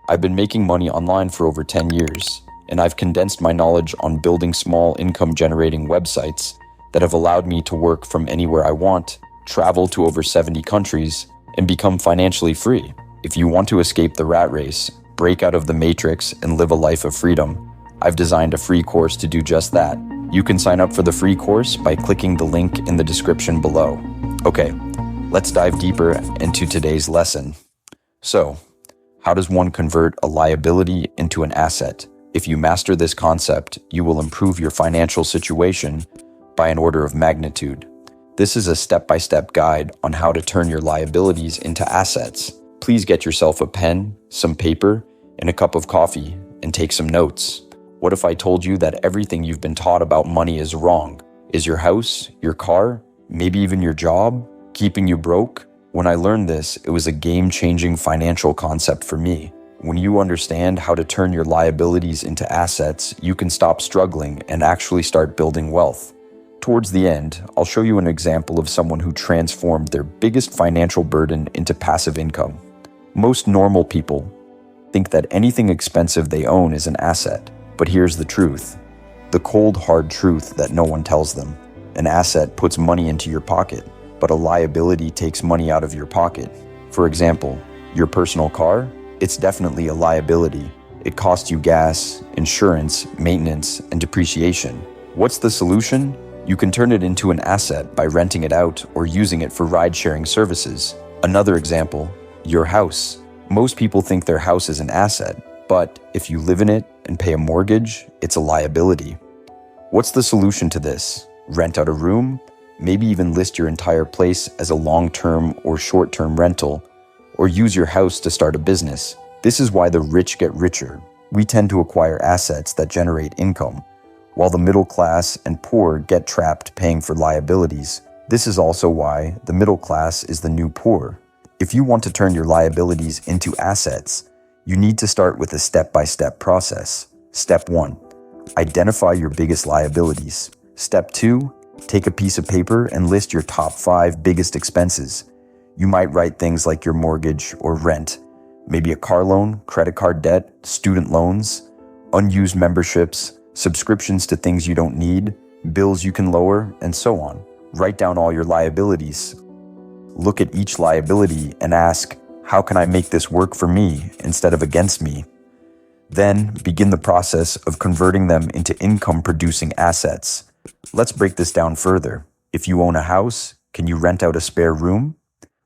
I've been making money online for over 10 years, and I've condensed my knowledge on building small income-generating websites that have allowed me to work from anywhere I want, travel to over 70 countries, and become financially free. If you want to escape the rat race, break out of the matrix, and live a life of freedom, I've designed a free course to do just that. You can sign up for the free course by clicking the link in the description below. Okay, let's dive deeper into today's lesson. So, how does one convert a liability into an asset? If you master this concept, you will improve your financial situation by an order of magnitude. This is a step-by-step guide on how to turn your liabilities into assets. Please get yourself a pen, some paper, and a cup of coffee, and take some notes. What if I told you that everything you've been taught about money is wrong? Is your house, your car, maybe even your job, keeping you broke? When I learned this, it was a game-changing financial concept for me. When you understand how to turn your liabilities into assets, you can stop struggling and actually start building wealth. Towards the end, I'll show you an example of someone who transformed their biggest financial burden into passive income. Most normal people think that anything expensive they own is an asset. But here's the truth, the cold, hard truth that no one tells them. An asset puts money into your pocket, but a liability takes money out of your pocket. For example, your personal car, it's definitely a liability. It costs you gas, insurance, maintenance, and depreciation. What's the solution? You can turn it into an asset by renting it out or using it for ride-sharing services. Another example, your house. Most people think their house is an asset, but if you live in it and pay a mortgage, it's a liability. What's the solution to this? Rent out a room? Maybe even list your entire place as a long-term or short-term rental, or use your house to start a business. This is why the rich get richer. We tend to acquire assets that generate income, while the middle class and poor get trapped paying for liabilities. This is also why the middle class is the new poor. If you want to turn your liabilities into assets, you need to start with a step-by-step process. Step 1, identify your biggest liabilities. Step 2, take a piece of paper and list your top 5 biggest expenses. You might write things like your mortgage or rent, maybe a car loan, credit card debt, student loans, unused memberships, subscriptions to things you don't need, bills you can lower, and so on. Write down all your liabilities. Look at each liability and ask, how can I make this work for me instead of against me? Then begin the process of converting them into income-producing assets. Let's break this down further. If you own a house, can you rent out a spare room?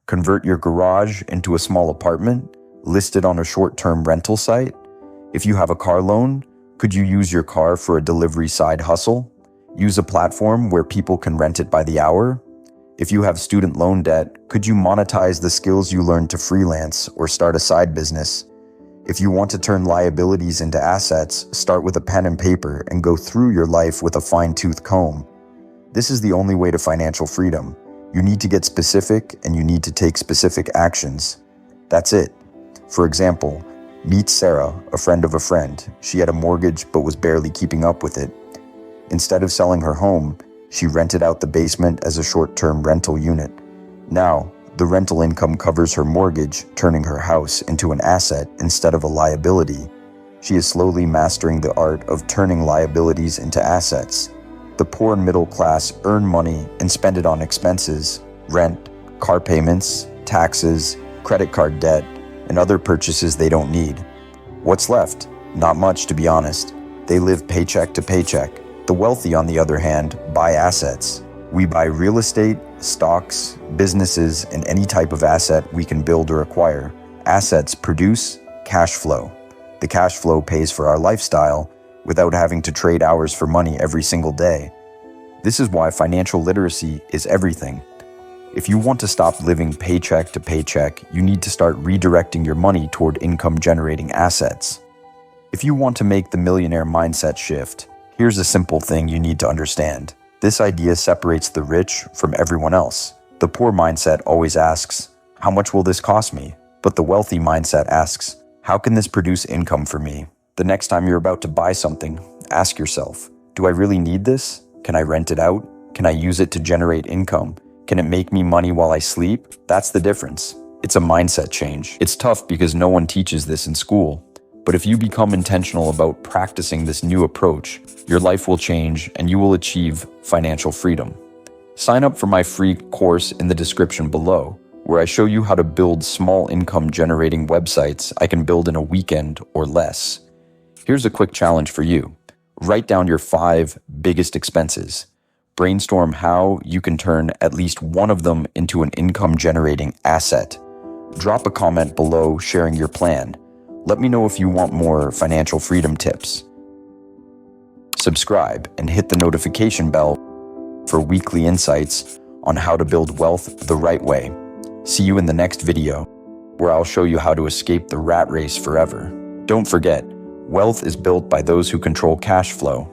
Convert your garage into a small apartment, list it on a short-term rental site? If you have a car loan, could you use your car for a delivery side hustle? Use a platform where people can rent it by the hour? If you have student loan debt, could you monetize the skills you learned to freelance or start a side business? If you want to turn liabilities into assets, start with a pen and paper and go through your life with a fine-tooth comb. This is the only way to financial freedom. You need to get specific and you need to take specific actions. That's it. For example, meet Sarah, a friend of a friend. She had a mortgage but was barely keeping up with it. Instead of selling her home, she rented out the basement as a short-term rental unit. Now, the rental income covers her mortgage, turning her house into an asset instead of a liability. She is slowly mastering the art of turning liabilities into assets. The poor and middle class earn money and spend it on expenses, rent, car payments, taxes, credit card debt, and other purchases they don't need. What's left? Not much, to be honest. They live paycheck to paycheck. The wealthy, on the other hand, buy assets. We buy real estate, stocks, businesses, and any type of asset we can build or acquire. Assets produce cash flow. The cash flow pays for our lifestyle without having to trade hours for money every single day. This is why financial literacy is everything. If you want to stop living paycheck to paycheck, you need to start redirecting your money toward income-generating assets. If you want to make the millionaire mindset shift, here's a simple thing you need to understand. This idea separates the rich from everyone else. The poor mindset always asks, how much will this cost me? But the wealthy mindset asks, how can this produce income for me? The next time you're about to buy something, ask yourself, do I really need this? Can I rent it out? Can I use it to generate income? Can it make me money while I sleep? That's the difference. It's a mindset change. It's tough because no one teaches this in school. But if you become intentional about practicing this new approach, your life will change and you will achieve financial freedom. Sign up for my free course in the description below, where I show you how to build small income generating websites I can build in a weekend or less. Here's a quick challenge for you. Write down your 5 biggest expenses. Brainstorm how you can turn at least one of them into an income generating asset. Drop a comment below sharing your plan. Let me know if you want more financial freedom tips. Subscribe and hit the notification bell for weekly insights on how to build wealth the right way. See you in the next video, where I'll show you how to escape the rat race forever. Don't forget, wealth is built by those who control cash flow.